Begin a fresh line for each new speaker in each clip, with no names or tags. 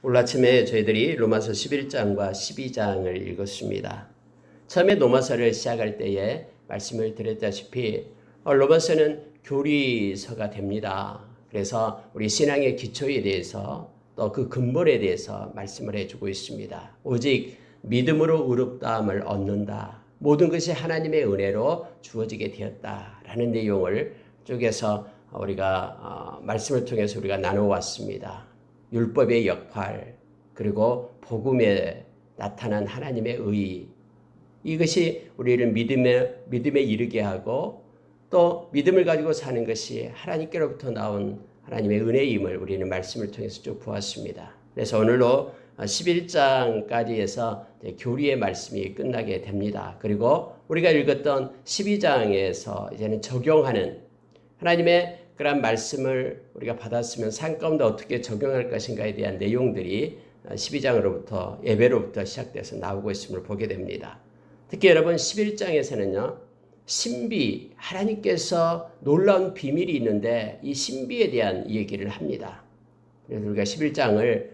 오늘 아침에 저희들이 로마서 11장과 12장을 읽었습니다. 처음에 로마서를 시작할 때에 말씀을 드렸다시피 로마서는 교리서가 됩니다. 그래서 우리 신앙의 기초에 대해서 또 그 근본에 대해서 말씀을 해주고 있습니다. 오직 믿음으로 의롭다함을 얻는다. 모든 것이 하나님의 은혜로 주어지게 되었다라는 내용을 쪽에서 우리가 말씀을 통해서 우리가 나눠왔습니다. 율법의 역할, 그리고 복음에 나타난 하나님의 의, 이것이 우리를 믿음에 이르게 하고 또 믿음을 가지고 사는 것이 하나님께로부터 나온 하나님의 은혜임을 우리는 말씀을 통해서 쭉 보았습니다. 그래서 오늘로 11장까지 해서 교리의 말씀이 끝나게 됩니다. 그리고 우리가 읽었던 12장에서 이제는 적용하는 하나님의 그런 말씀을 우리가 받았으면 삶 가운데 어떻게 적용할 것인가에 대한 내용들이 12장으로부터 예배로부터 시작돼서 나오고 있음을 보게 됩니다. 특히 여러분 11장에서는요. 신비, 하나님께서 놀라운 비밀이 있는데 이 신비에 대한 얘기를 합니다. 그래서 우리가 11장을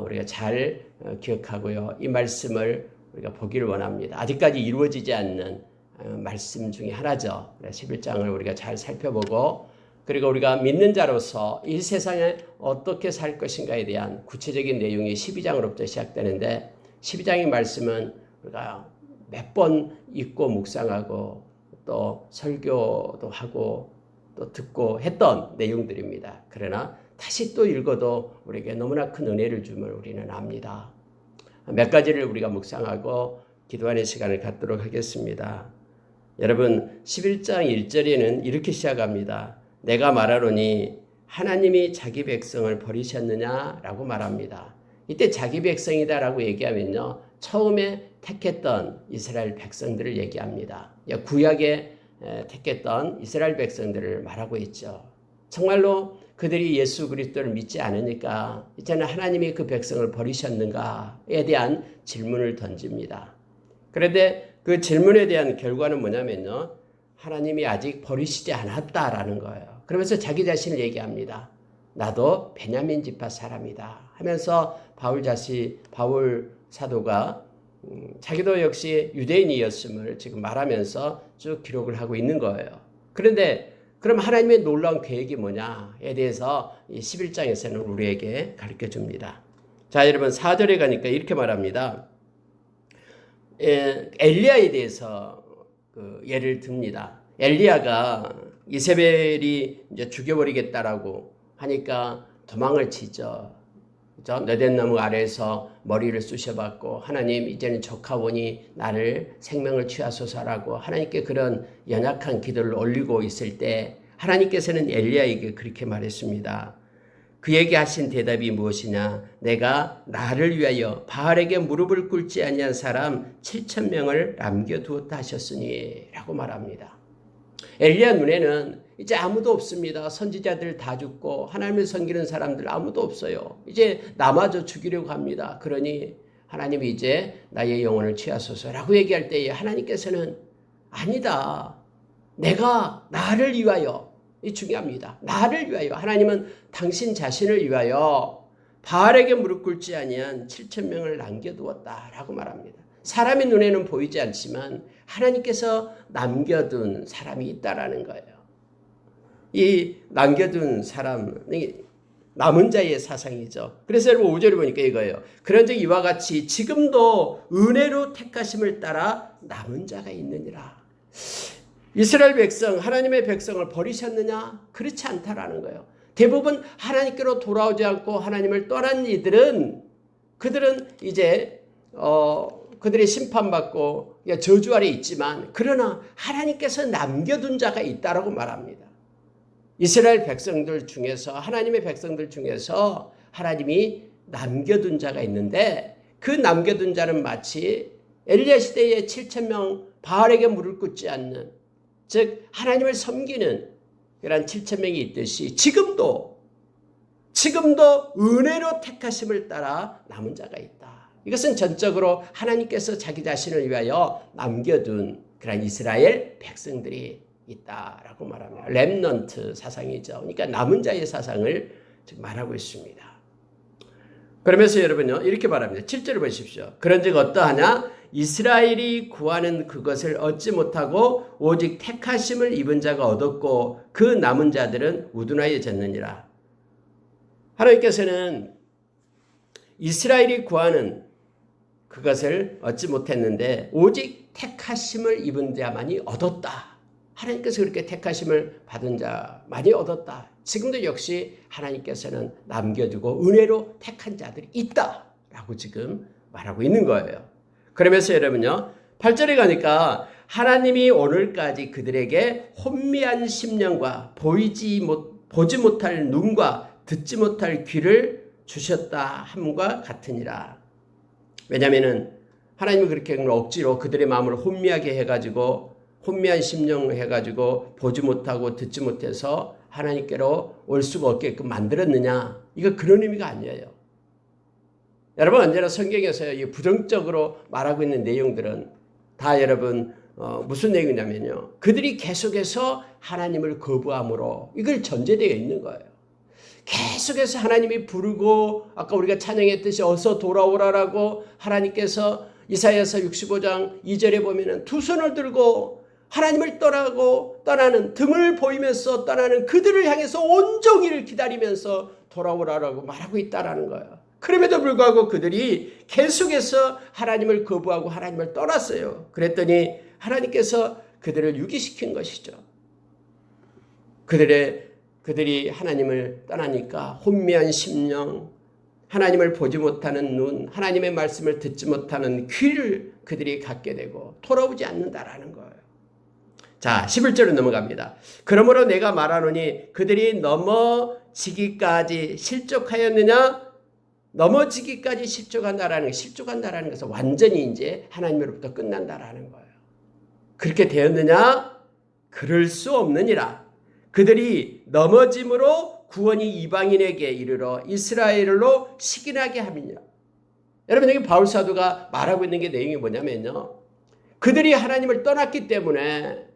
우리가 잘 기억하고요. 이 말씀을 우리가 보기를 원합니다. 아직까지 이루어지지 않는 말씀 중에 하나죠. 11장을 우리가 잘 살펴보고 그리고 우리가 믿는 자로서 이 세상에 어떻게 살 것인가에 대한 구체적인 내용이 12장으로부터 시작되는데 12장의 말씀은 우리가 몇 번 읽고 묵상하고 또 설교도 하고 또 듣고 했던 내용들입니다. 그러나 다시 또 읽어도 우리에게 너무나 큰 은혜를 줌을 우리는 압니다. 몇 가지를 우리가 묵상하고 기도하는 시간을 갖도록 하겠습니다. 여러분 11장 1절에는 이렇게 시작합니다. 내가 말하노니 하나님이 자기 백성을 버리셨느냐라고 말합니다. 이때 자기 백성이다라고 얘기하면요. 처음에 택했던 이스라엘 백성들을 얘기합니다. 구약에 택했던 이스라엘 백성들을 말하고 있죠. 정말로 그들이 예수 그리스도를 믿지 않으니까 이제는 하나님이 그 백성을 버리셨는가에 대한 질문을 던집니다. 그런데 그 질문에 대한 결과는 뭐냐면요. 하나님이 아직 버리시지 않았다라는 거예요. 그러면서 자기 자신을 얘기합니다. 나도 베냐민 지파 사람이다 하면서 바울 사도가 자기도 역시 유대인이었음을 지금 말하면서 쭉 기록을 하고 있는 거예요. 그런데 그럼 하나님의 놀라운 계획이 뭐냐에 대해서 이 11장에서는 우리에게 가르쳐 줍니다. 자, 여러분 4절에 가니까 이렇게 말합니다. 엘리야에 대해서 예를 듭니다. 엘리야가 이세벨이 이제 죽여버리겠다라고 하니까 도망을 치죠. 너댓나무 아래에서 머리를 쑤셔박고 하나님 이제는 조카오니 나를 생명을 취하소서라고 하나님께 그런 연약한 기도를 올리고 있을 때 하나님께서는 엘리야에게 그렇게 말했습니다. 그에게 하신 대답이 무엇이냐? 내가 나를 위하여 바알에게 무릎을 꿇지 아니한 사람 7,000명을 남겨두었다 하셨으니 라고 말합니다. 엘리야 눈에는 이제 아무도 없습니다. 선지자들 다 죽고 하나님을 섬기는 사람들 아무도 없어요. 이제 나마저 죽이려고 합니다. 그러니 하나님이 이제 나의 영혼을 취하소서라고 얘기할 때에 하나님께서는 아니다. 내가 나를 위하여, 이 중요합니다. 나를 위하여, 하나님은 당신 자신을 위하여 바알에게 무릎 꿇지 아니한 7,000명을 남겨두었다라고 말합니다. 사람의 눈에는 보이지 않지만 하나님께서 남겨둔 사람이 있다라는 거예요. 이 남겨둔 사람이 남은 자의 사상이죠. 그래서 여러분 5절에 보니까 이거예요. 그런즉 이와 같이 지금도 은혜로 택하심을 따라 남은 자가 있느니라. 이스라엘 백성, 하나님의 백성을 버리셨느냐? 그렇지 않다라는 거예요. 대부분 하나님께로 돌아오지 않고 하나님을 떠난 이들은 그들은 이제 그들이 심판받고 저주 아래 있지만 그러나 하나님께서 남겨둔 자가 있다라고 말합니다. 이스라엘 백성들 중에서 하나님의 백성들 중에서 하나님이 남겨둔 자가 있는데 그 남겨둔 자는 마치 엘리야 시대의 7,000명 바알에게 무릎 꿇지 않는 즉 하나님을 섬기는 그런 7,000명이 있듯이 지금도 은혜로 택하심을 따라 남은 자가 있다. 이것은 전적으로 하나님께서 자기 자신을 위하여 남겨둔 그런 이스라엘 백성들이 있다라고 말합니다. 렘넌트 사상이죠. 그러니까 남은 자의 사상을 지금 말하고 있습니다. 그러면서 여러분요 이렇게 말합니다. 7절을 보십시오. 그런즉 어떠하냐? 이스라엘이 구하는 그것을 얻지 못하고 오직 택하심을 입은 자가 얻었고 그 남은 자들은 우둔하여졌느니라. 하나님께서는 이스라엘이 구하는 그것을 얻지 못했는데 오직 택하심을 입은 자만이 얻었다. 하나님께서 그렇게 택하심을 받은 자만이 얻었다. 지금도 역시 하나님께서는 남겨두고 은혜로 택한 자들이 있다라고 지금 말하고 있는 거예요. 그러면서 여러분요 8절에 가니까 하나님이 오늘까지 그들에게 혼미한 심령과 보지 못할 눈과 듣지 못할 귀를 주셨다 함과 같으니라. 왜냐하면 하나님은 그렇게 억지로 그들의 마음을 혼미하게 해가지고 혼미한 심령을 해가지고 보지 못하고 듣지 못해서 하나님께로 올 수가 없게끔 만들었느냐? 이거 그런 의미가 아니에요. 여러분 언제나 성경에서 부정적으로 말하고 있는 내용들은 다 여러분 무슨 내용이냐면요. 그들이 계속해서 하나님을 거부함으로 이걸 전제되어 있는 거예요. 계속해서 하나님이 부르고 아까 우리가 찬양했듯이 어서 돌아오라라고 하나님께서 이사야서 65장 2절에 보면은 두 손을 들고 하나님을 떠나는 등을 보이면서 떠나는 그들을 향해서 온종일 기다리면서 돌아오라라고 말하고 있다라는 거예요. 그럼에도 불구하고 그들이 계속해서 하나님을 거부하고 하나님을 떠났어요. 그랬더니 하나님께서 그들을 유기시킨 것이죠. 그들이 하나님을 떠나니까 혼미한 심령, 하나님을 보지 못하는 눈, 하나님의 말씀을 듣지 못하는 귀를 그들이 갖게 되고 돌아오지 않는다라는 거예요. 자, 11절로 넘어갑니다. 그러므로 내가 말하노니 그들이 넘어지기까지 실족하였느냐? 넘어지기까지 실족한다라는 것은 완전히 이제 하나님으로부터 끝난다라는 거예요. 그렇게 되었느냐? 그럴 수 없느니라. 그들이 넘어짐으로 구원이 이방인에게 이르러 이스라엘로 식인하게 함이니라. 여러분 여기 바울 사도가 말하고 있는 게 내용이 뭐냐면요. 그들이 하나님을 떠났기 때문에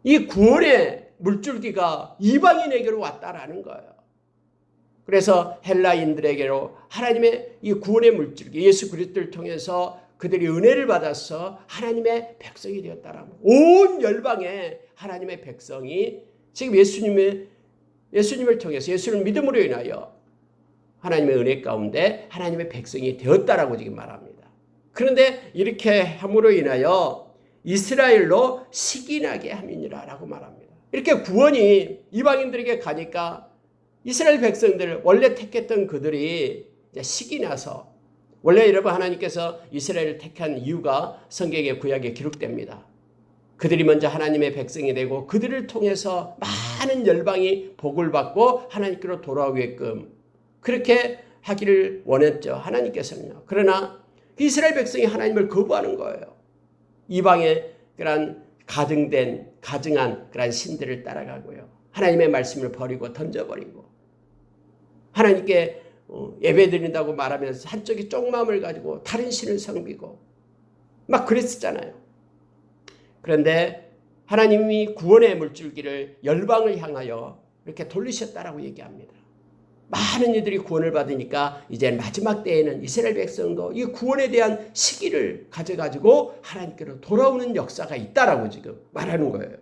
이 구원의 물줄기가 이방인에게로 왔다라는 거예요. 그래서 헬라인들에게로 하나님의 이 구원의 물줄기 예수 그리스도를 통해서 그들이 은혜를 받아서 하나님의 백성이 되었다라고. 온 열방에 하나님의 백성이 지금 예수님을 통해서 예수를 믿음으로 인하여 하나님의 은혜 가운데 하나님의 백성이 되었다라고 지금 말합니다. 그런데 이렇게 함으로 인하여 이스라엘로 식인하게 함이니라 라고 말합니다. 이렇게 구원이 이방인들에게 가니까 이스라엘 백성들 원래 택했던 그들이 이제 식인해서 원래 여러분 하나님께서 이스라엘을 택한 이유가 성경의 구약에 기록됩니다. 그들이 먼저 하나님의 백성이 되고 그들을 통해서 많은 열방이 복을 받고 하나님께로 돌아오게끔 그렇게 하기를 원했죠. 하나님께서는요. 그러나 이스라엘 백성이 하나님을 거부하는 거예요. 이방의 그런 가증한 그런 신들을 따라가고요. 하나님의 말씀을 버리고 던져버리고 하나님께 예배드린다고 말하면서 한쪽이 쪽마음을 가지고 다른 신을 섬기고 막 그랬었잖아요. 그런데 하나님이 구원의 물줄기를 열방을 향하여 이렇게 돌리셨다라고 얘기합니다. 많은 이들이 구원을 받으니까 이제 마지막 때에는 이스라엘 백성도 이 구원에 대한 시기를 가져가지고 하나님께로 돌아오는 역사가 있다라고 지금 말하는 거예요.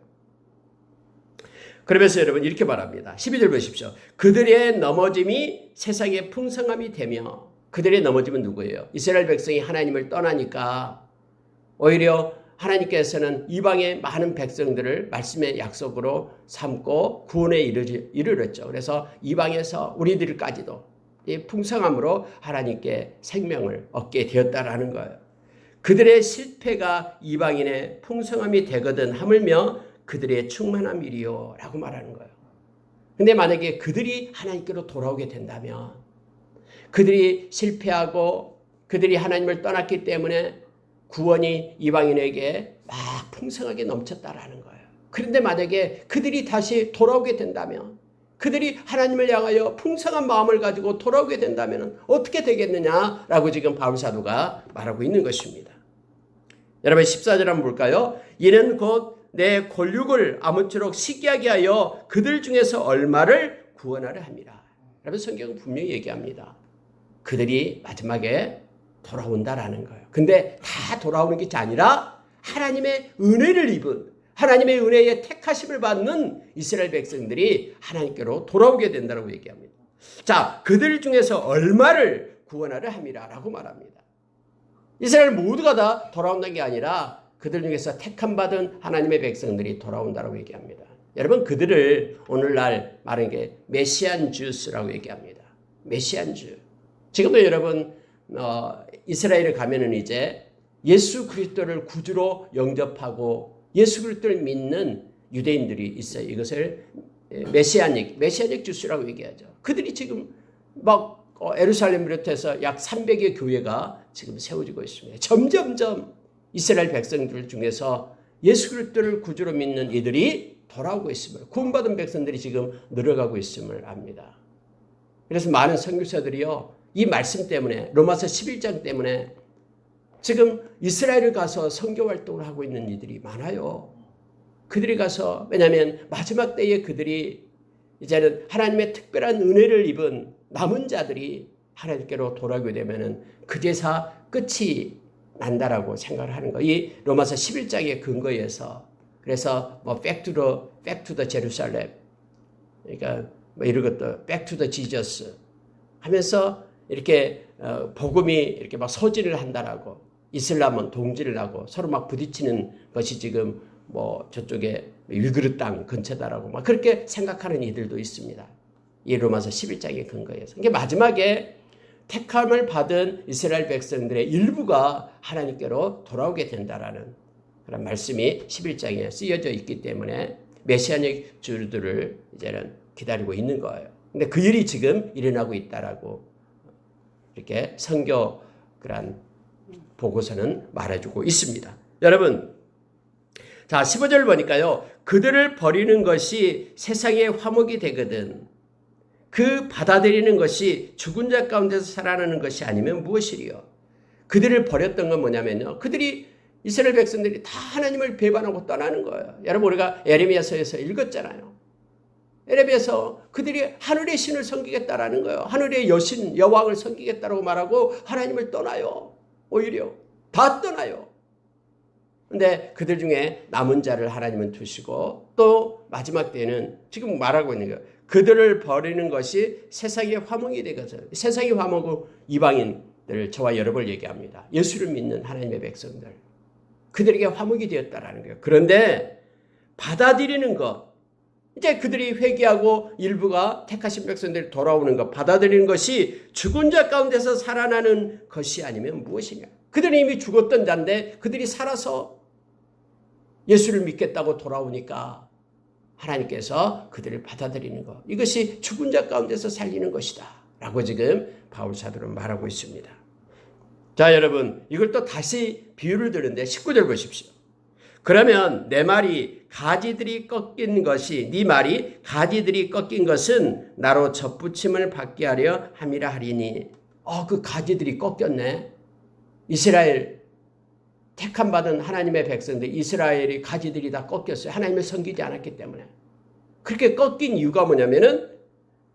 그러면서 여러분 이렇게 말합니다. 12절 보십시오. 그들의 넘어짐이 세상의 풍성함이 되며 그들의 넘어짐은 누구예요? 이스라엘 백성이 하나님을 떠나니까 오히려 하나님께서는 이방의 많은 백성들을 말씀의 약속으로 삼고 구원에 이르렀죠. 그래서 이방에서 우리들까지도 이 풍성함으로 하나님께 생명을 얻게 되었다라는 거예요. 그들의 실패가 이방인의 풍성함이 되거든 하물며 그들의 충만함이리요 라고 말하는 거예요. 근데 만약에 그들이 하나님께로 돌아오게 된다면 그들이 실패하고 그들이 하나님을 떠났기 때문에 구원이 이방인에게 막 풍성하게 넘쳤다라는 거예요. 그런데 만약에 그들이 다시 돌아오게 된다면 그들이 하나님을 향하여 풍성한 마음을 가지고 돌아오게 된다면 어떻게 되겠느냐라고 지금 바울 사도가 말하고 있는 것입니다. 여러분 14절 한번 볼까요? 이는 곧 내 골육을 아무쪼록 시기하게 하여 그들 중에서 얼마를 구원하려 함이라. 여러분 성경은 분명히 얘기합니다. 그들이 마지막에 돌아온다라는 거예요. 근데 다 돌아오는 게 아니라 하나님의 은혜를 입은, 하나님의 은혜에 택하심을 받는 이스라엘 백성들이 하나님께로 돌아오게 된다고 얘기합니다. 자, 그들 중에서 얼마를 구원하려 함이라라고 말합니다. 이스라엘 모두가 다 돌아온다는 게 아니라 그들 중에서 택함 받은 하나님의 백성들이 돌아온다고 얘기합니다. 여러분, 그들을 오늘날 말하는 게 메시안 주스라고 얘기합니다. 메시안 주. 지금도 여러분 이스라엘에 가면은 이제 예수 그리스도를 구주로 영접하고 예수 그리스도를 믿는 유대인들이 있어요. 이것을 메시아닉 주스라고 얘기하죠. 그들이 지금 막 예루살렘 비롯해서 약 300여 교회가 지금 세워지고 있습니다. 점점점 이스라엘 백성들 중에서 예수 그리스도를 구주로 믿는 이들이 돌아오고 있음을, 구원받은 백성들이 지금 늘어가고 있음을 압니다. 그래서 많은 선교사들이요, 이 말씀 때문에, 로마서 11장 때문에 지금 이스라엘을 가서 선교 활동을 하고 있는 이들이 많아요. 그들이 가서, 왜냐하면 마지막 때에 그들이 이제는 하나님의 특별한 은혜를 입은 남은 자들이 하나님께로 돌아오게 되면은 그제서 끝이 난다라고 생각을 하는 거예요. 이 로마서 11장의 근거에서. 그래서 뭐 back to the Jerusalem, 그러니까 뭐 이런 것도 back to the Jesus 하면서 이렇게 복음이 이렇게 막 소진을 한다라고, 이슬람은 동질을 하고 서로 막 부딪히는 것이 지금 뭐 저쪽에 위그르 땅 근처다라고 막 그렇게 생각하는 이들도 있습니다. 이 로마서 11장의 근거에서. 이게 마지막에 택함을 받은 이스라엘 백성들의 일부가 하나님께로 돌아오게 된다라는 그런 말씀이 11장에 쓰여져 있기 때문에 메시아닉 주들을 이제는 기다리고 있는 거예요. 근데 그 일이 지금 일어나고 있다라고 이렇게 선교 그런 보고서는 말해주고 있습니다. 여러분, 자 15절 보니까요, 그들을 버리는 것이 세상의 화목이 되거든 그 받아들이는 것이 죽은 자 가운데서 살아나는 것이 아니면 무엇이리요? 그들을 버렸던 건 뭐냐면요, 그들이 이스라엘 백성들이 다 하나님을 배반하고 떠나는 거예요. 여러분, 우리가 에레미야서에서 읽었잖아요. 에레미야서 그들이 하늘의 신을 섬기겠다라는 거예요. 하늘의 여신 여왕을 섬기겠다라고 말하고 하나님을 떠나요. 오히려 다 떠나요. 근데 그들 중에 남은 자를 하나님은 두시고 또 마지막 때는 지금 말하고 있는 거예요. 그들을 버리는 것이 세상의 화목이 되거든. 세상의 화목은 이방인들, 저와 여러분을 얘기합니다. 예수를 믿는 하나님의 백성들. 그들에게 화목이 되었다라는 거예요. 그런데 받아들이는 것, 이제 그들이 회개하고 일부가 택하신 백성들이 돌아오는 것, 받아들이는 것이 죽은 자 가운데서 살아나는 것이 아니면 무엇이냐. 그들은 이미 죽었던 자인데 그들이 살아서 예수를 믿겠다고 돌아오니까 하나님께서 그들을 받아들이는 것, 이것이 죽은 자 가운데서 살리는 것이다 라고 지금 바울 사도는 말하고 있습니다. 자, 여러분, 이걸 또 다시 비유를 드는데 19절 보십시오. 그러면 내 말이 가지들이 꺾인 것이, 네 말이 가지들이 꺾인 것은 나로 접붙임을 받게 하려 함이라 하리니. 그 가지들이 꺾였네. 이스라엘 택함 받은 하나님의 백성들, 이스라엘의 가지들이 다 꺾였어요. 하나님을 섬기지 않았기 때문에. 그렇게 꺾인 이유가 뭐냐면은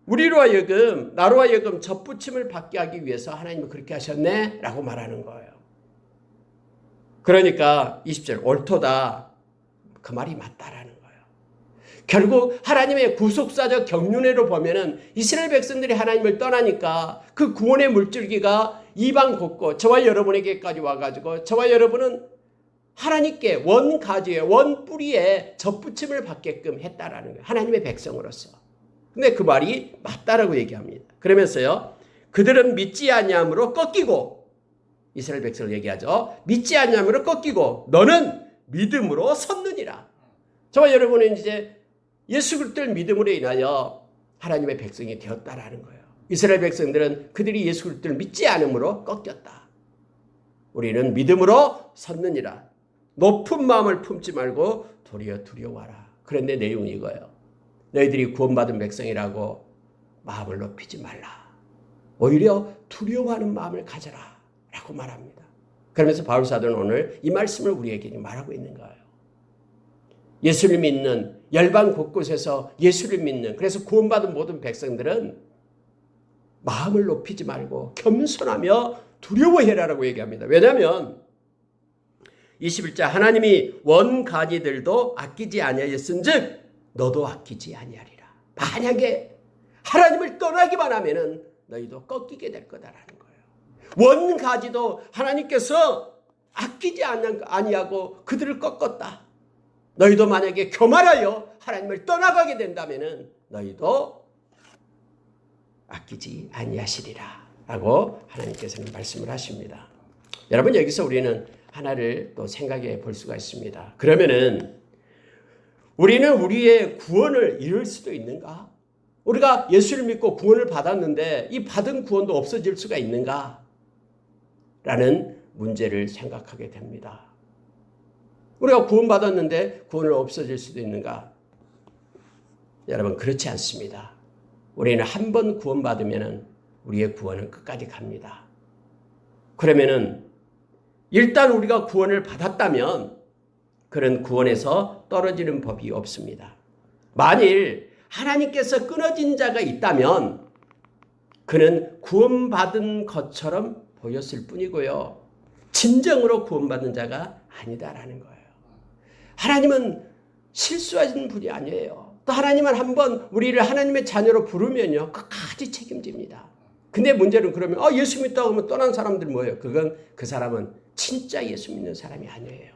우리로 하여금, 나로 하여금 접붙임을 받게 하기 위해서 하나님은 그렇게 하셨네 라고 말하는 거예요. 그러니까 20절 옳도다, 그 말이 맞다라는 거예요. 결국 하나님의 구속사적 경륜회로 보면은 이스라엘 백성들이 하나님을 떠나니까 그 구원의 물줄기가 이방 곳곳 저와 여러분에게까지 와가지고 저와 여러분은 하나님께 원가지에 원뿌리에 접붙임을 받게끔 했다라는 거예요. 하나님의 백성으로서. 근데 그 말이 맞다라고 얘기합니다. 그러면서요, 그들은 믿지 아니함으로 꺾이고, 이스라엘 백성을 얘기하죠. 믿지 아니함으로 꺾이고 너는 믿음으로 섰느니라. 저와 여러분은 이제 예수 그리스도를 믿음으로 인하여 하나님의 백성이 되었다라는 거예요. 이스라엘 백성들은 그들이 예수 그리스도를 믿지 않음으로 꺾였다. 우리는 믿음으로 섰느니라. 높은 마음을 품지 말고 도리어 두려워하라. 그런데 내용은 이거예요. 너희들이 구원받은 백성이라고 마음을 높이지 말라. 오히려 두려워하는 마음을 가져라 라고 말합니다. 그러면서 바울 사도는 오늘 이 말씀을 우리에게 말하고 있는 거예요. 예수를 믿는, 열방 곳곳에서 예수를 믿는, 그래서 구원받은 모든 백성들은 마음을 높이지 말고 겸손하며 두려워해라라고 얘기합니다. 왜냐하면 21절 하나님이 원가지들도 아끼지 아니하였은즉 너도 아끼지 아니하리라. 만약에 하나님을 떠나기만 하면은 너희도 꺾이게 될 거다라는 거예요. 원가지도 하나님께서 아끼지 아니하고 그들을 꺾었다. 너희도 만약에 교만하여 하나님을 떠나가게 된다면은 너희도 아끼지 아니하시리라 라고 하나님께서는 말씀을 하십니다. 여러분, 여기서 우리는 하나를 또 생각해 볼 수가 있습니다. 그러면은 우리는 우리의 구원을 잃을 수도 있는가? 우리가 예수를 믿고 구원을 받았는데 이 받은 구원도 없어질 수가 있는가? 라는 문제를 생각하게 됩니다. 우리가 구원받았는데 구원을 없어질 수도 있는가? 여러분, 그렇지 않습니다. 우리는 한 번 구원받으면 우리의 구원은 끝까지 갑니다. 그러면은 일단 우리가 구원을 받았다면 그런 구원에서 떨어지는 법이 없습니다. 만일 하나님께서 끊어진 자가 있다면 그는 구원받은 것처럼 보였을 뿐이고요. 진정으로 구원받은 자가 아니다라는 거예요. 하나님은 실수하신 분이 아니에요. 또 하나님은 한번 우리를 하나님의 자녀로 부르면요, 끝까지 책임집니다. 근데 문제는 그러면 예수 믿다고 하면 떠난 사람들 뭐예요? 그 사람은 진짜 예수 믿는 사람이 아니에요.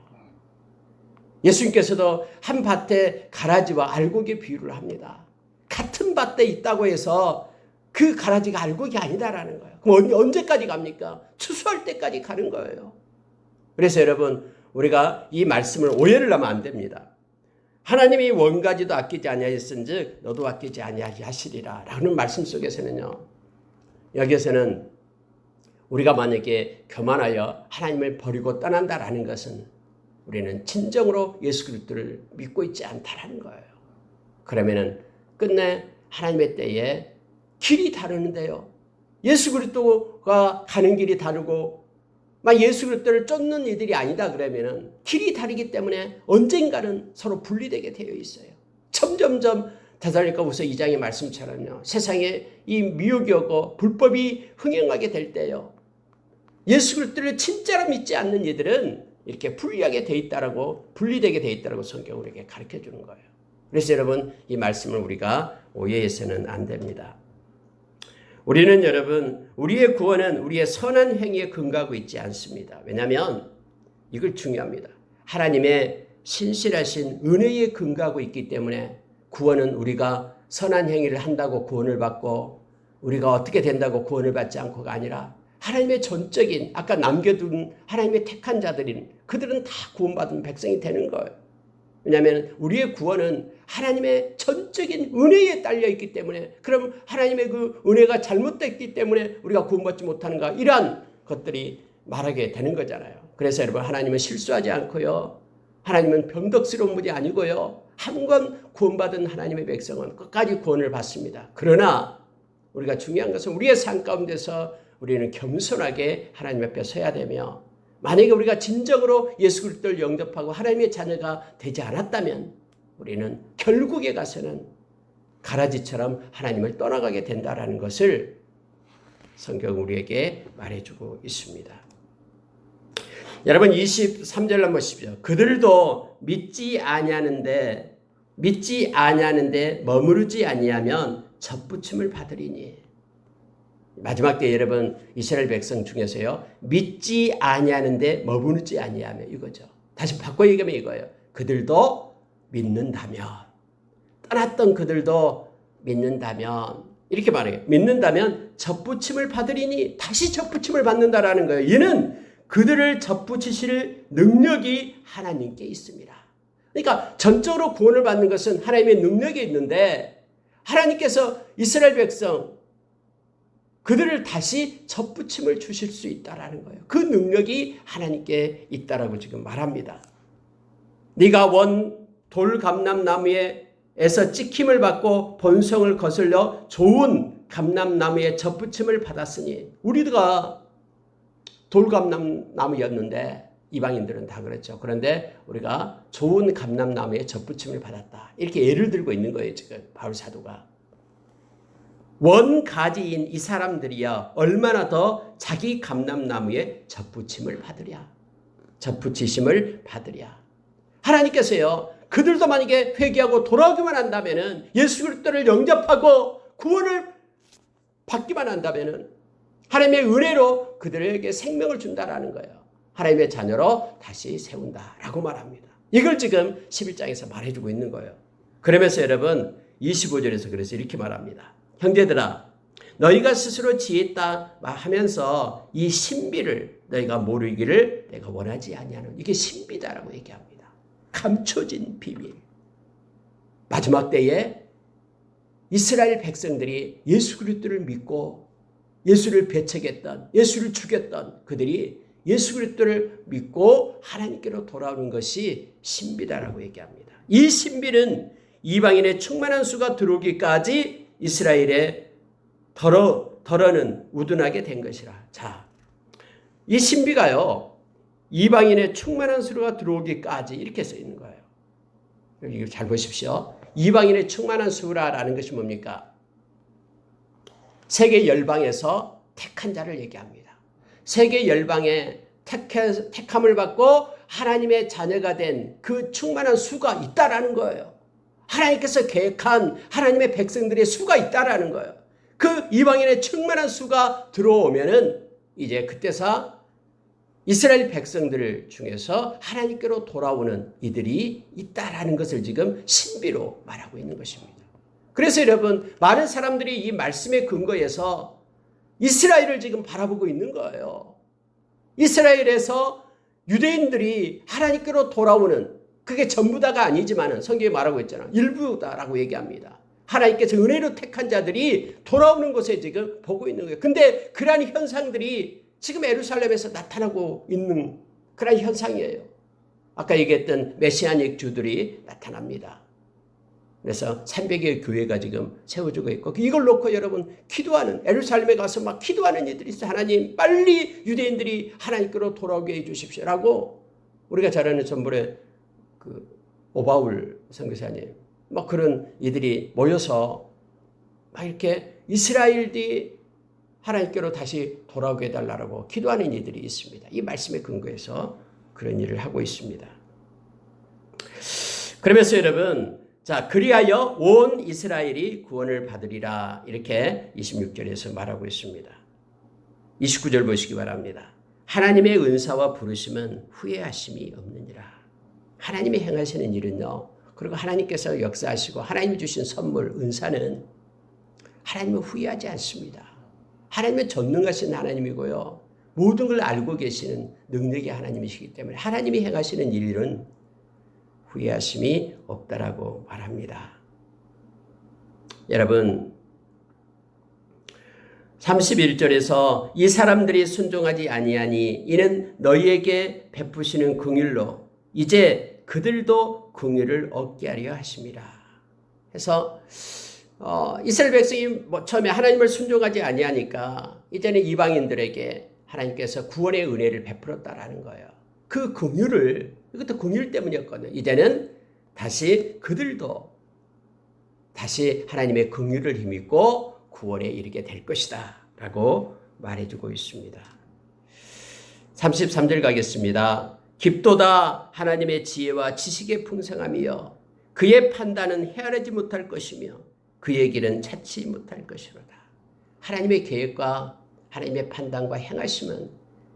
예수님께서도 한 밭에 가라지와 알곡의 비유를 합니다. 같은 밭에 있다고 해서 그 가라지가 알곡이 아니다라는 거예요. 그럼 언제까지 갑니까? 추수할 때까지 가는 거예요. 그래서 여러분, 우리가 이 말씀을 오해를 하면 안 됩니다. 하나님이 원가지도 아끼지 아니하였은즉 너도 아끼지 아니하시리라 라는 말씀 속에서는요, 여기에서는 우리가 만약에 교만하여 하나님을 버리고 떠난다라는 것은 우리는 진정으로 예수 그리스도를 믿고 있지 않다라는 거예요. 그러면은 끝내 하나님의 때에 길이 다르는데요, 예수 그리스도가 가는 길이 다르고 막 예수 그리스도를 쫓는 이들이 아니다 그러면은 길이 다르기 때문에 언젠가는 서로 분리되게 되어 있어요. 점점점 데살로니가후서 2장의 말씀처럼요, 세상에 이 미혹이 오고 불법이 흥행하게 될 때요, 예수 그리스도를 진짜로 믿지 않는 이들은 이렇게 분리되게 돼 있다라고 성경은 우리에게 가르쳐 주는 거예요. 그래서 여러분, 이 말씀을 우리가 오해해서는 안 됩니다. 우리는 여러분, 우리의 구원은 우리의 선한 행위에 근거하고 있지 않습니다. 왜냐하면 이걸 중요합니다. 하나님의 신실하신 은혜에 근거하고 있기 때문에 구원은 우리가 선한 행위를 한다고 구원을 받고 우리가 어떻게 된다고 구원을 받지 않고가 아니라 하나님의 전적인, 아까 남겨둔 하나님의 택한 자들인 그들은 다 구원받은 백성이 되는 거예요. 왜냐하면 우리의 구원은 하나님의 전적인 은혜에 딸려있기 때문에, 그럼 하나님의 그 은혜가 잘못됐기 때문에 우리가 구원받지 못하는가, 이러한 것들이 말하게 되는 거잖아요. 그래서 여러분, 하나님은 실수하지 않고요, 하나님은 변덕스러운 분이 아니고요, 한 번 구원받은 하나님의 백성은 끝까지 구원을 받습니다. 그러나 우리가 중요한 것은 우리의 삶 가운데서 우리는 겸손하게 하나님 앞에 서야 되며, 만약에 우리가 진정으로 예수 그리스도를 영접하고 하나님의 자녀가 되지 않았다면 우리는 결국에 가서는 가라지처럼 하나님을 떠나가게 된다라는 것을 성경은 우리에게 말해주고 있습니다. 여러분, 23절 한번 보십시오. 그들도 믿지 아니하는데 머무르지 아니하면 접붙임을 받으리니. 마지막 때 여러분, 이스라엘 백성 중에서요, 믿지 아니하는데 머무르지 아니하며, 이거죠. 다시 바꿔 얘기하면 이거예요. 그들도 믿는다면, 떠났던 그들도 믿는다면, 이렇게 말해요. 믿는다면 접붙임을 받으리니, 다시 접붙임을 받는다라는 거예요. 이는 그들을 접붙이실 능력이 하나님께 있습니다. 그러니까 전적으로 구원을 받는 것은 하나님의 능력이 있는데, 하나님께서 이스라엘 백성 그들을 다시 접붙임을 주실 수 있다라는 거예요. 그 능력이 하나님께 있다라고 지금 말합니다. 네가 원 돌감람나무에서 찍힘을 받고 본성을 거슬려 좋은 감람나무의 접붙임을 받았으니, 우리가 돌감람나무였는데 이방인들은 다 그렇죠. 그런데 우리가 좋은 감람나무의 접붙임을 받았다. 이렇게 예를 들고 있는 거예요, 지금 바울 사도가. 원가지인 이 사람들이야 얼마나 더 자기 감람나무에 젖붙임을 받으랴. 젖붙이심을 받으랴. 하나님께서요, 그들도 만약에 회개하고 돌아오기만 한다면은, 예수 그리스도를 영접하고 구원을 받기만 한다면은 하나님의 은혜로 그들에게 생명을 준다라는 거예요. 하나님의 자녀로 다시 세운다라고 말합니다. 이걸 지금 11장에서 말해주고 있는 거예요. 그러면서 여러분 25절에서 그래서 이렇게 말합니다. 형제들아, 너희가 스스로 지혜있다 하면서 이 신비를 너희가 모르기를 내가 원하지 아니하는, 이게 신비다라고 얘기합니다. 감춰진 비밀. 마지막 때에 이스라엘 백성들이 예수 그리스도를 믿고 예수를 배척했던, 예수를 죽였던 그들이 예수 그리스도를 믿고 하나님께로 돌아오는 것이 신비다라고 얘기합니다. 이 신비는 이방인의 충만한 수가 들어오기까지 이스라엘의 덜어는 우둔하게 된 것이라. 자, 이 신비가요, 이방인의 충만한 수가 들어오기까지 이렇게 써 있는 거예요. 여기 잘 보십시오. 이방인의 충만한 수라는 것이 뭡니까? 세계 열방에서 택한 자를 얘기합니다. 세계 열방에 택함을 받고 하나님의 자녀가 된 그 충만한 수가 있다라는 거예요. 하나님께서 계획한 하나님의 백성들의 수가 있다라는 거예요. 그 이방인의 충만한 수가 들어오면은 이제 그때서 이스라엘 백성들 중에서 하나님께로 돌아오는 이들이 있다라는 것을 지금 신비로 말하고 있는 것입니다. 그래서 여러분, 많은 사람들이 이 말씀의 근거에서 이스라엘을 지금 바라보고 있는 거예요. 이스라엘에서 유대인들이 하나님께로 돌아오는, 그게 전부다가 아니지만 성경에 말하고 있잖아. 일부다라고 얘기합니다. 하나님께서 은혜로 택한 자들이 돌아오는 곳에 지금 보고 있는 거예요. 근데 그러한 현상들이 지금 예루살렘에서 나타나고 있는 그런 현상이에요. 아까 얘기했던 메시아닉 주들이 나타납니다. 그래서 300여 교회가 지금 세워지고 있고, 이걸 놓고 여러분 기도하는, 예루살렘에 가서 막 기도하는 이들이 있어요. 하나님, 빨리 유대인들이 하나님께로 돌아오게 해주십시오라고. 우리가 잘 아는 전번에 오바울 선교사님, 막 그런 이들이 모여서 막 이렇게 이스라엘이 하나님께로 다시 돌아오게 해달라고 기도하는 이들이 있습니다. 이 말씀에 근거해서 그런 일을 하고 있습니다. 그러면서 여러분, 자, 그리하여 온 이스라엘이 구원을 받으리라, 이렇게 26절에서 말하고 있습니다. 29절 보시기 바랍니다. 하나님의 은사와 부르심은 후회하심이 없느니라. 하나님이 행하시는 일은요, 그리고 하나님께서 역사하시고 하나님이 주신 선물, 은사는 하나님은 후회하지 않습니다. 하나님은 전능하신 하나님이고요, 모든 걸 알고 계시는 능력의 하나님이시기 때문에 하나님이 행하시는 일은 후회하심이 없다라고 말합니다. 여러분, 31절에서 이 사람들이 순종하지 아니하니 이는 너희에게 베푸시는 긍휼로 이제 그들도 긍휼을 얻게 하려 하심이라. 그래서 이스라엘 백성이 처음에 하나님을 순종하지 아니하니까 이제는 이방인들에게 하나님께서 구원의 은혜를 베풀었다라는 거예요. 그 긍휼을, 이것도 긍휼 때문이었거든요. 이제는 다시 그들도 다시 하나님의 긍휼을 힘입고 구원에 이르게 될 것이다 라고 말해주고 있습니다. 33절 가겠습니다. 깊도다 하나님의 지혜와 지식의 풍성함이여 그의 판단은 헤아리지 못할 것이며 그의 길은 찾지 못할 것이로다. 하나님의 계획과 하나님의 판단과 행하심은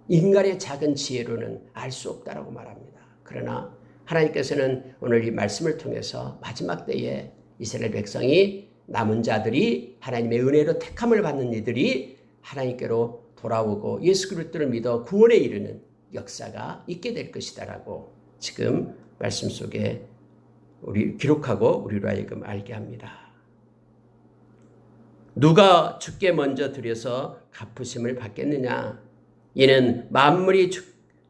인간의 작은 지혜로는 알 수 없다라고 말합니다. 그러나 하나님께서는 오늘 이 말씀을 통해서 마지막 때에 이스라엘 백성이, 남은 자들이, 하나님의 은혜로 택함을 받는 이들이 하나님께로 돌아오고 예수 그리스도를 믿어 구원에 이르는 역사가 있게 될 것이다라고 지금 말씀 속에 우리 기록하고 우리로 하여금 알게 합니다. 누가 주께 먼저 드려서 갚으심을 받겠느냐? 이는 만물이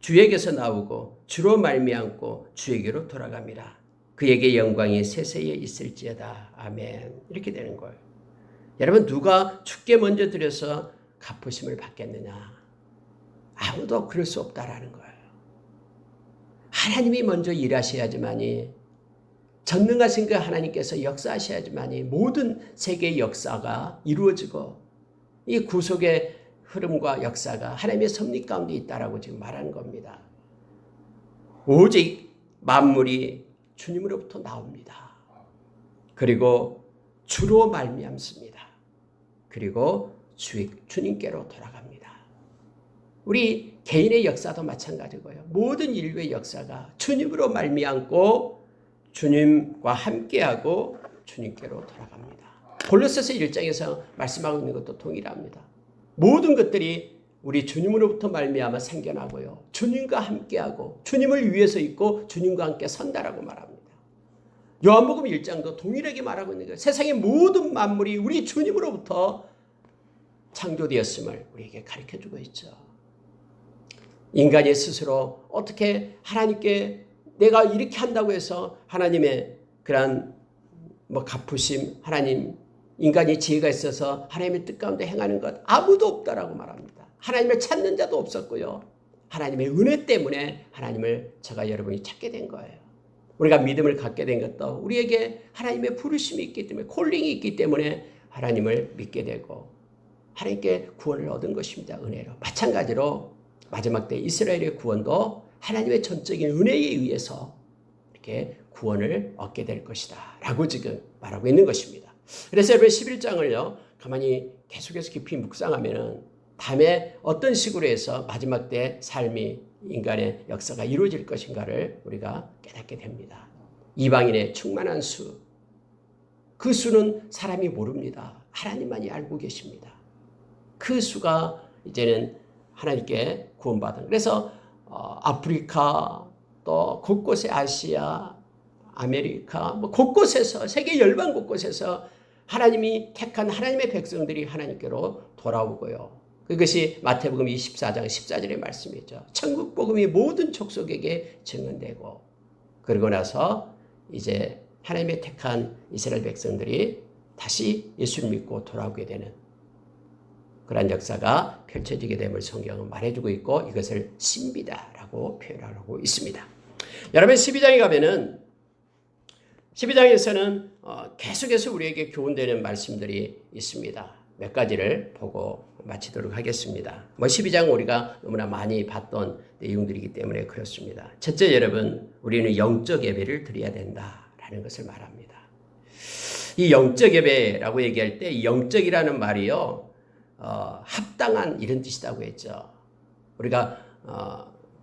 주에게서 나오고 주로 말미암고 주에게로 돌아갑니다. 그에게 영광이 세세에 있을지어다. 아멘. 이렇게 되는 거예요. 여러분, 누가 주께 먼저 드려서 갚으심을 받겠느냐? 아무도 그럴 수 없다라는 거예요. 하나님이 먼저 일하셔야지만이 전능하신 그 하나님께서 역사하셔야지만이 모든 세계의 역사가 이루어지고 이 구속의 흐름과 역사가 하나님의 섭리 가운데 있다라고 지금 말하는 겁니다. 오직 만물이 주님으로부터 나옵니다. 그리고 주로 말미암습니다. 그리고 주님께로 돌아갑니다. 우리 개인의 역사도 마찬가지고요. 모든 인류의 역사가 주님으로 말미암고 주님과 함께하고 주님께로 돌아갑니다. 골로새서 1장에서 말씀하고 있는 것도 동일합니다. 모든 것들이 우리 주님으로부터 말미암아 생겨나고요. 주님과 함께하고 주님을 위해서 있고 주님과 함께 선다라고 말합니다. 요한복음 1장도 동일하게 말하고 있는 거예요. 세상의 모든 만물이 우리 주님으로부터 창조되었음을 우리에게 가르쳐주고 있죠. 인간이 스스로 어떻게 하나님께 내가 이렇게 한다고 해서 하나님의 그러한 갚으심, 하나님, 인간이 지혜가 있어서 하나님의 뜻 가운데 행하는 것 아무도 없다라고 말합니다. 하나님을 찾는 자도 없었고요. 하나님의 은혜 때문에 하나님을 저가 여러분이 찾게 된 거예요. 우리가 믿음을 갖게 된 것도 우리에게 하나님의 부르심이 있기 때문에, 콜링이 있기 때문에 하나님을 믿게 되고 하나님께 구원을 얻은 것입니다. 은혜로. 마찬가지로 마지막 때 이스라엘의 구원도 하나님의 전적인 은혜에 의해서 이렇게 구원을 얻게 될 것이다 라고 지금 말하고 있는 것입니다. 그래서 여러분 11장을요 가만히 계속해서 깊이 묵상하면은 다음에 어떤 식으로 해서 마지막 때 삶이 인간의 역사가 이루어질 것인가를 우리가 깨닫게 됩니다. 이방인의 충만한 수, 그 수는 사람이 모릅니다. 하나님만이 알고 계십니다. 그 수가 이제는 하나님께 구원받은, 그래서 아프리카 또 곳곳에 아시아, 아메리카 곳곳에서 세계 열방 곳곳에서 하나님이 택한 하나님의 백성들이 하나님께로 돌아오고요. 그것이 마태복음 24장 14절의 말씀이죠. 천국 복음이 모든 족속에게 증언되고 그러고 나서 이제 하나님의 택한 이스라엘 백성들이 다시 예수를 믿고 돌아오게 되는 그런 역사가 펼쳐지게 됨을 성경은 말해주고 있고 이것을 신비다라고 표현하고 있습니다. 여러분 12장에 가면은 12장에서는 계속해서 우리에게 교훈되는 말씀들이 있습니다. 몇 가지를 보고 마치도록 하겠습니다. 12장 우리가 너무나 많이 봤던 내용들이기 때문에 그렇습니다. 첫째 여러분, 우리는 영적 예배를 드려야 된다라는 것을 말합니다. 이 영적 예배라고 얘기할 때 이 영적이라는 말이요. 합당한 이런 뜻이라고 했죠. 우리가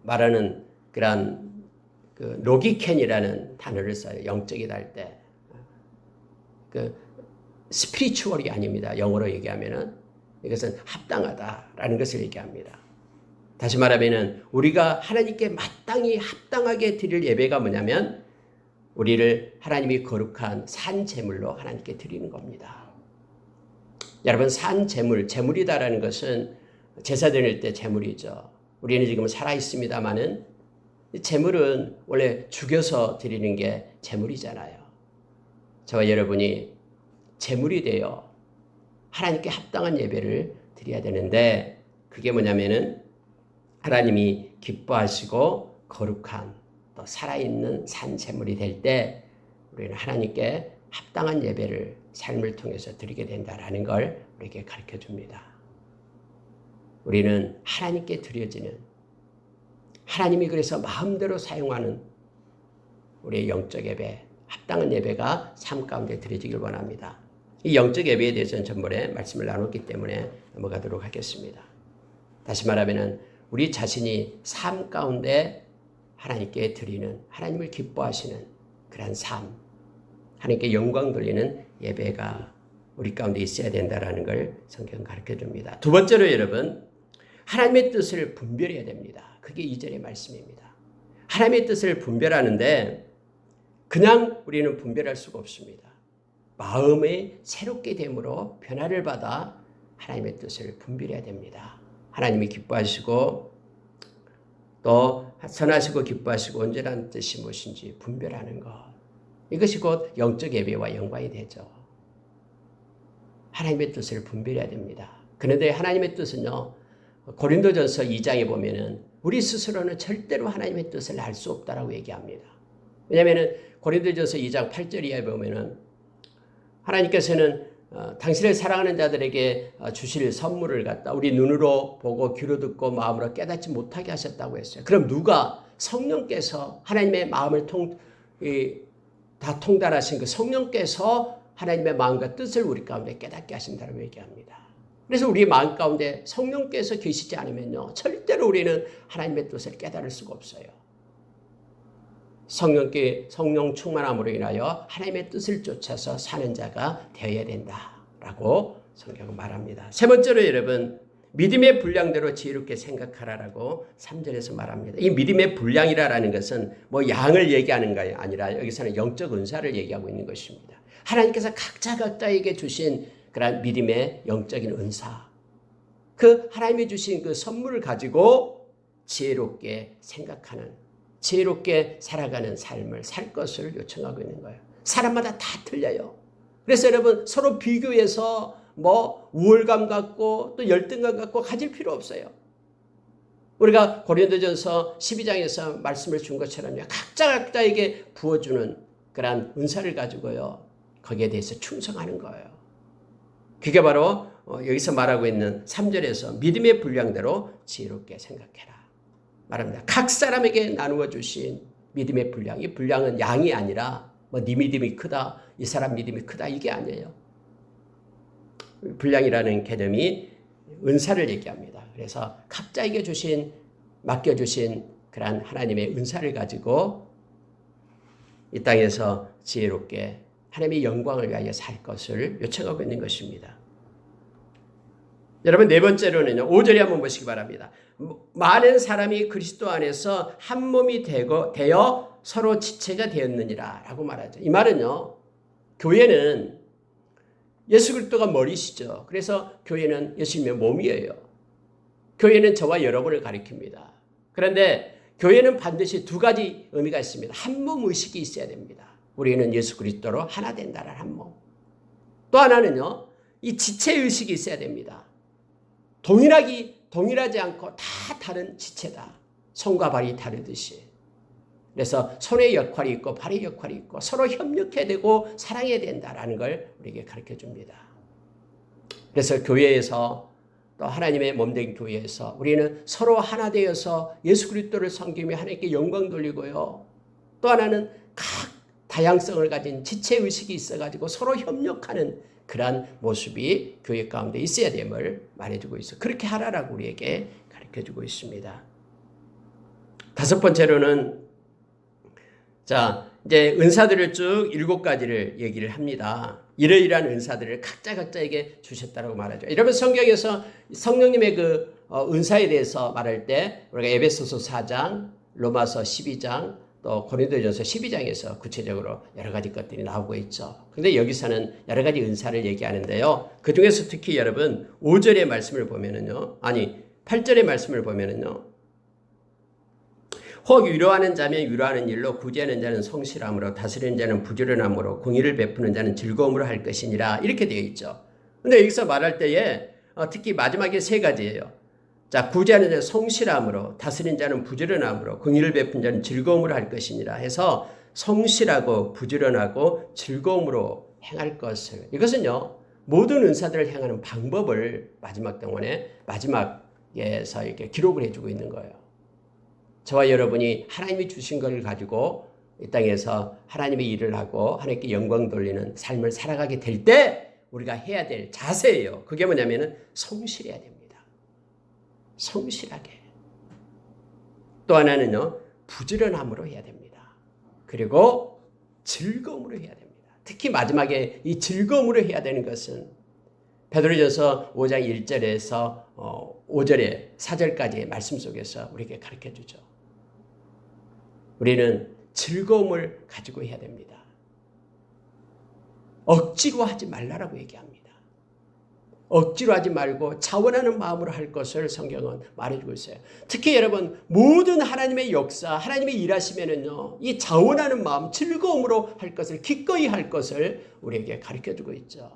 말하는 그런 그 로기켄이라는 단어를 써요. 영적이다 할 때. 그 스피리추얼이 아닙니다. 영어로 얘기하면은 이것은 합당하다라는 것을 얘기합니다. 다시 말하면은 우리가 하나님께 마땅히 합당하게 드릴 예배가 뭐냐면 우리를 하나님이 거룩한 산 제물로 하나님께 드리는 겁니다. 여러분 산 제물, 제물이다라는 것은 제사 드릴 때 제물이죠. 우리는 지금 살아 있습니다만은 제물은 원래 죽여서 드리는 게 제물이잖아요. 저와 여러분이 제물이 되어 하나님께 합당한 예배를 드려야 되는데 그게 뭐냐면은 하나님이 기뻐하시고 거룩한 또 살아있는 산 제물이 될 때 우리는 하나님께 합당한 예배를 삶을 통해서 드리게 된다라는 걸 우리에게 가르쳐 줍니다. 우리는 하나님께 드려지는 하나님이 그래서 마음대로 사용하는 우리의 영적 예배, 합당한 예배가 삶 가운데 드려지길 원합니다. 이 영적 예배에 대해서는 전번에 말씀을 나눴기 때문에 넘어가도록 하겠습니다. 다시 말하면 우리 자신이 삶 가운데 하나님께 드리는, 하나님을 기뻐하시는 그런 삶, 하나님께 영광 돌리는 예배가 우리 가운데 있어야 된다는 걸 성경 가르쳐 줍니다. 두 번째로 여러분, 하나님의 뜻을 분별해야 됩니다. 그게 2절의 말씀입니다. 하나님의 뜻을 분별하는데 그냥 우리는 분별할 수가 없습니다. 마음의 새롭게 됨으로 변화를 받아 하나님의 뜻을 분별해야 됩니다. 하나님이 기뻐하시고 또 선하시고 기뻐하시고 온전한 뜻이 무엇인지 분별하는 것. 이것이 곧 영적 예배와 연관이 되죠. 하나님의 뜻을 분별해야 됩니다. 그런데 하나님의 뜻은요. 고린도전서 2장에 보면은 우리 스스로는 절대로 하나님의 뜻을 알 수 없다라고 얘기합니다. 왜냐하면 고린도전서 2장 8절에 보면은 하나님께서는 당신을 사랑하는 자들에게 주실 선물을 갖다 우리 눈으로 보고 귀로 듣고 마음으로 깨닫지 못하게 하셨다고 했어요. 그럼 누가? 성령께서 하나님의 마음을 다 통달하신 그 성령께서 하나님의 마음과 뜻을 우리 가운데 깨닫게 하신다고 얘기합니다. 그래서 우리 마음 가운데 성령께서 계시지 않으면요, 절대로 우리는 하나님의 뜻을 깨달을 수가 없어요. 성령 충만함으로 인하여 하나님의 뜻을 쫓아서 사는 자가 되어야 된다라고 성경은 말합니다. 세 번째로 여러분, 믿음의 분량대로 지혜롭게 생각하라라고 3절에서 말합니다. 이 믿음의 분량이라는 것은 뭐 양을 얘기하는 게 아니라 여기서는 영적 은사를 얘기하고 있는 것입니다. 하나님께서 각자에게 주신 그런 믿음의 영적인 은사, 그 하나님이 주신 그 선물을 가지고 지혜롭게 생각하는, 지혜롭게 살아가는 삶을 살 것을 요청하고 있는 거예요. 사람마다 다 틀려요. 그래서 여러분 서로 비교해서 뭐 우월감 갖고 또 열등감 갖고 가질 필요 없어요. 우리가 고린도전서 12장에서 말씀을 준 것처럼요, 각자에게 부어주는 그런 은사를 가지고요, 거기에 대해서 충성하는 거예요. 그게 바로 여기서 말하고 있는 3절에서 믿음의 분량대로 지혜롭게 생각해라 말합니다. 각 사람에게 나누어 주신 믿음의 분량, 이 분량은 양이 아니라 뭐 네 믿음이 크다, 이 사람 믿음이 크다, 이게 아니에요. 분량이라는 개념이 은사를 얘기합니다. 그래서 각자에게 맡겨주신 그런 하나님의 은사를 가지고 이 땅에서 지혜롭게 하나님의 영광을 위하여 살 것을 요청하고 있는 것입니다. 여러분, 네 번째로는요, 5절에 한번 보시기 바랍니다. 많은 사람이 그리스도 안에서 한 몸이 되어 서로 지체가 되었느니라 라고 말하죠. 이 말은요, 교회는 예수 그리스도가 머리시죠. 그래서 교회는 예수님의 몸이에요. 교회는 저와 여러분을 가리킵니다. 그런데 교회는 반드시 두 가지 의미가 있습니다. 한 몸 의식이 있어야 됩니다. 우리는 예수 그리스도로 하나 된다는 한 몸. 또 하나는요, 이 지체 의식이 있어야 됩니다. 동일하지 않고 다 다른 지체다. 손과 발이 다르듯이. 그래서 손의 역할이 있고 발의 역할이 있고 서로 협력해야 되고 사랑해야 된다라는 걸 우리에게 가르쳐 줍니다. 그래서 교회에서 또 하나님의 몸된 교회에서 우리는 서로 하나 되어서 예수 그리스도를 섬기며 하나님께 영광 돌리고요. 또 하나는 각 다양성을 가진 지체의식이 있어가지고 서로 협력하는 그러한 모습이 교회 가운데 있어야 됨을 말해주고 있어요. 그렇게 하라라고 우리에게 가르쳐주고 있습니다. 다섯 번째로는 이제 은사들을 쭉 7가지를 얘기를 합니다. 이러이러한 은사들을 각자에게 주셨다고 말하죠. 여러분, 성경에서 성령님의 그 은사에 대해서 말할 때 우리가 에베소서 4장, 로마서 12장, 또 고린도전서 12장에서 구체적으로 여러 가지 것들이 나오고 있죠. 그런데 여기서는 여러 가지 은사를 얘기하는데요. 그 중에서 특히 여러분 5절의 말씀을 보면은요, 8절의 말씀을 보면은요, 혹 위로하는 자면 위로하는 일로, 구제하는 자는 성실함으로, 다스리는 자는 부지런함으로, 공의를 베푸는 자는 즐거움으로 할 것이니라, 이렇게 되어 있죠. 근데 여기서 말할 때에 특히 마지막에 3가지예요. 구제하는 자는 성실함으로, 다스리는 자는 부지런함으로, 공의를 베푸는 자는 즐거움으로 할 것이니라 해서 성실하고 부지런하고 즐거움으로 행할 것을, 이것은요, 모든 은사들을 행하는 방법을 마지막에서 이렇게 기록을 해주고 있는 거예요. 저와 여러분이 하나님이 주신 것을 가지고 이 땅에서 하나님의 일을 하고 하나님께 영광 돌리는 삶을 살아가게 될 때 우리가 해야 될 자세예요. 그게 뭐냐면은 성실해야 됩니다. 성실하게. 또 하나는요, 부지런함으로 해야 됩니다. 그리고 즐거움으로 해야 됩니다. 특히 마지막에 이 즐거움으로 해야 되는 것은 베드로전서 5장 1절에서 5절에 4절까지의 말씀 속에서 우리에게 가르쳐 주죠. 우리는 즐거움을 가지고 해야 됩니다. 억지로 하지 말라라고 얘기합니다. 억지로 하지 말고 자원하는 마음으로 할 것을 성경은 말해주고 있어요. 특히 여러분, 모든 하나님의 역사, 하나님이 일하시면은요, 이 자원하는 마음, 즐거움으로 할 것을, 기꺼이 할 것을 우리에게 가르쳐주고 있죠.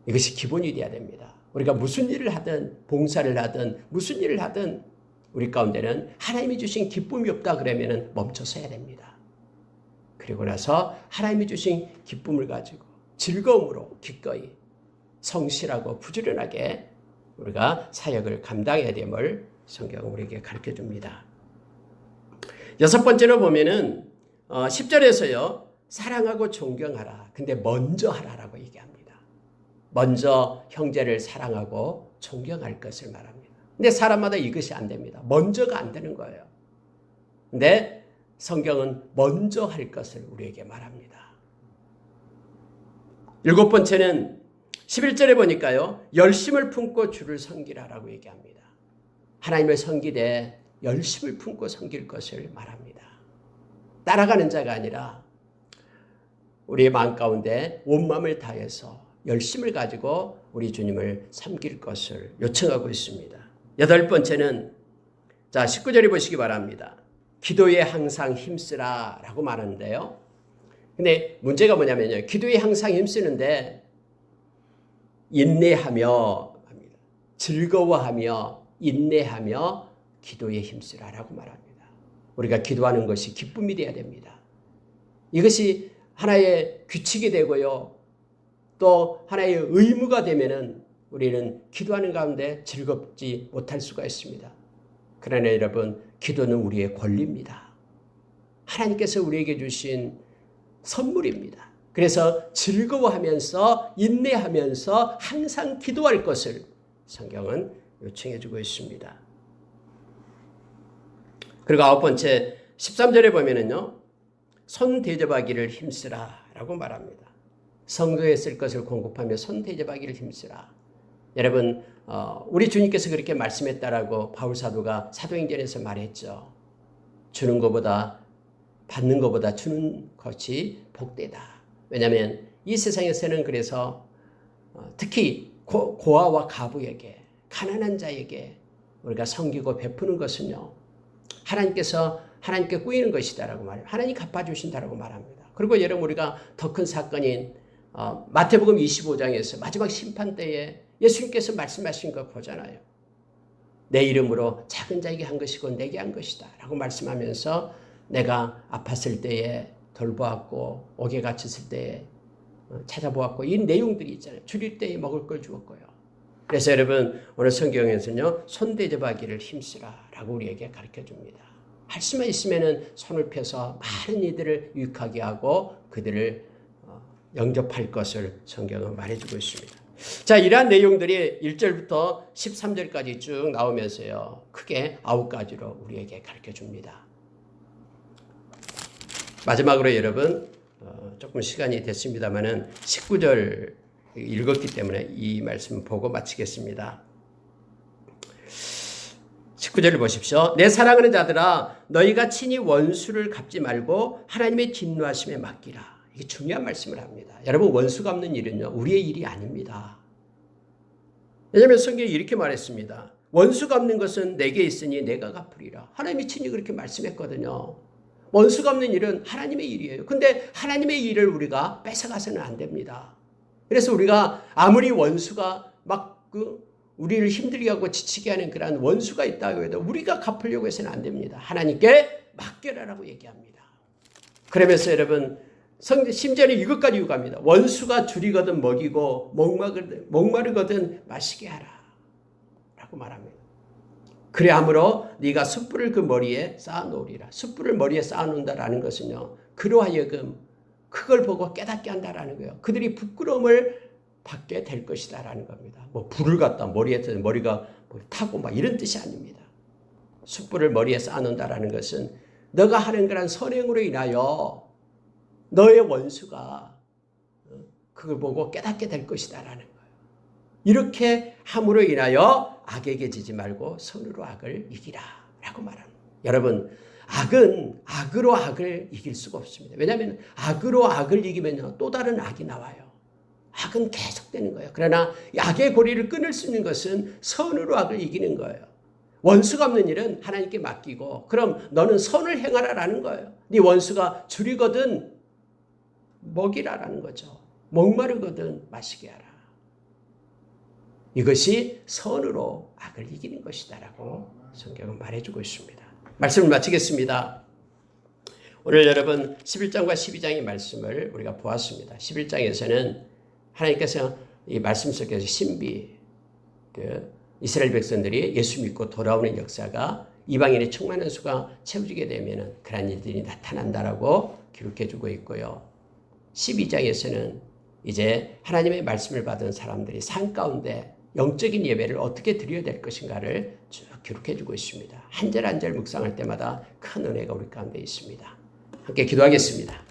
이것이 기본이 돼야 됩니다. 우리가 무슨 일을 하든, 봉사를 하든, 무슨 일을 하든 우리 가운데는 하나님이 주신 기쁨이 없다 그러면은 멈춰서야 됩니다. 그리고 나서 하나님이 주신 기쁨을 가지고 즐거움으로 기꺼이 성실하고 부지런하게 우리가 사역을 감당해야 됨을 성경은 우리에게 가르쳐 줍니다. 여섯 번째로 보면은 10절에서요. 사랑하고 존경하라. 근데 먼저 하라라고 얘기합니다. 먼저 형제를 사랑하고 존경할 것을 말합니다. 근데 사람마다 이것이 안 됩니다. 먼저가 안 되는 거예요. 근데 성경은 먼저 할 것을 우리에게 말합니다. 일곱 번째는 11절에 보니까요. 열심을 품고 주를 섬기라라고 얘기합니다. 하나님을 섬기되 열심을 품고 섬길 것을 말합니다. 따라가는 자가 아니라 우리의 마음 가운데 온 마음을 다해서 열심을 가지고 우리 주님을 섬길 것을 요청하고 있습니다. 여덟 번째는 19절에 보시기 바랍니다. 기도에 항상 힘쓰라 라고 말하는데요. 근데 문제가 뭐냐면요. 기도에 항상 힘쓰는데 인내하며 즐거워하며 인내하며 기도에 힘쓰라라고 말합니다. 우리가 기도하는 것이 기쁨이 되어야 됩니다. 이것이 하나의 규칙이 되고요. 또 하나의 의무가 되면은 우리는 기도하는 가운데 즐겁지 못할 수가 있습니다. 그러나 여러분, 기도는 우리의 권리입니다. 하나님께서 우리에게 주신 선물입니다. 그래서 즐거워하면서 인내하면서 항상 기도할 것을 성경은 요청해 주고 있습니다. 그리고 아홉 번째 13절에 보면은요. 손 대접하기를 힘쓰라 라고 말합니다. 성도에 쓸 것을 공급하며 손 대접하기를 힘쓰라. 여러분 우리 주님께서 그렇게 말씀했다라고 바울사도가 사도행전에서 말했죠. 주는 것보다 받는 것보다 주는 것이 복되다. 왜냐하면 이 세상에서는 그래서 특히 고아와 과부에게 가난한 자에게 우리가 섬기고 베푸는 것은요. 하나님께 꾸이는 것이다라고 말해요. 하나님 갚아주신다라고 말합니다. 그리고 여러분 우리가 더 큰 사건인 마태복음 25장에서 마지막 심판 때에 예수님께서 말씀하신 거 보잖아요. 내 이름으로 작은 자에게 한 것이고 내게 한 것이다 라고 말씀하면서 내가 아팠을 때에 돌보았고 옥에 갇혔을 때에 찾아보았고 이 내용들이 있잖아요. 줄일 때에 먹을 걸 주었고요. 그래서 여러분 오늘 성경에서는요. 손 대접하기를 힘쓰라 라고 우리에게 가르쳐 줍니다. 할 수만 있으면 손을 펴서 많은 이들을 유익하게 하고 그들을 영접할 것을 성경은 말해주고 있습니다. 자, 이러한 내용들이 1절부터 13절까지 쭉 나오면서요. 크게 9가지로 우리에게 가르쳐 줍니다. 마지막으로 여러분 조금 시간이 됐습니다만은 19절 읽었기 때문에 이 말씀 보고 마치겠습니다. 19절을 보십시오. 내 사랑하는 자들아 너희가 친히 원수를 갚지 말고 하나님의 진노하심에 맡기라. 이게 중요한 말씀을 합니다. 여러분 원수 갚는 일은요. 우리의 일이 아닙니다. 왜냐하면 성경이 이렇게 말했습니다. 원수 갚는 것은 내게 있으니 내가 갚으리라. 하나님이 친히 그렇게 말씀했거든요. 원수 갚는 일은 하나님의 일이에요. 근데 하나님의 일을 우리가 뺏어가서는 안 됩니다. 그래서 우리가 아무리 원수가 막 우리를 힘들게 하고 지치게 하는 그런 원수가 있다고 해도 우리가 갚으려고 해서는 안 됩니다. 하나님께 맡겨라라고 얘기합니다. 그러면서 여러분 심지어는 이것까지 요구합니다. 원수가 줄이거든 먹이고 목마르거든 마시게 하라 라고 말합니다. 그래 함으로 네가 숯불을 그 머리에 쌓아놓으리라. 숯불을 머리에 쌓아놓는다라는 것은요. 그로 하여금 그걸 보고 깨닫게 한다라는 거예요. 그들이 부끄러움을 받게 될 것이다라는 겁니다. 뭐 불을 갖다 머리에 머리가 타고 막 이런 뜻이 아닙니다. 숯불을 머리에 쌓아놓는다라는 것은 너가 하는 그런 선행으로 인하여 너의 원수가 그걸 보고 깨닫게 될 것이다라는 거예요. 이렇게 함으로 인하여 악에게 지지 말고 선으로 악을 이기라 라고 말합니다. 여러분 악은 악으로 악을 이길 수가 없습니다. 왜냐하면 악으로 악을 이기면요 또 다른 악이 나와요. 악은 계속되는 거예요. 그러나 악의 고리를 끊을 수 있는 것은 선으로 악을 이기는 거예요. 원수가 없는 일은 하나님께 맡기고 그럼 너는 선을 행하라라는 거예요. 네 원수가 줄이거든 먹이라라는 거죠. 목마르거든 마시게 하라. 이것이 선으로 악을 이기는 것이다라고 성경은 말해주고 있습니다. 말씀을 마치겠습니다. 오늘 여러분 11장과 12장의 말씀을 우리가 보았습니다. 11장에서는 하나님께서 이 말씀 속에서 신비, 이스라엘 백성들이 예수 믿고 돌아오는 역사가 이방인의 충만한 수가 채워지게 되면 그런 일들이 나타난다라고 기록해주고 있고요. 12장에서는 이제 하나님의 말씀을 받은 사람들이 삶 가운데 영적인 예배를 어떻게 드려야 될 것인가를 쭉 기록해주고 있습니다. 한 절 한 절 묵상할 때마다 큰 은혜가 우리 가운데 있습니다. 함께 기도하겠습니다.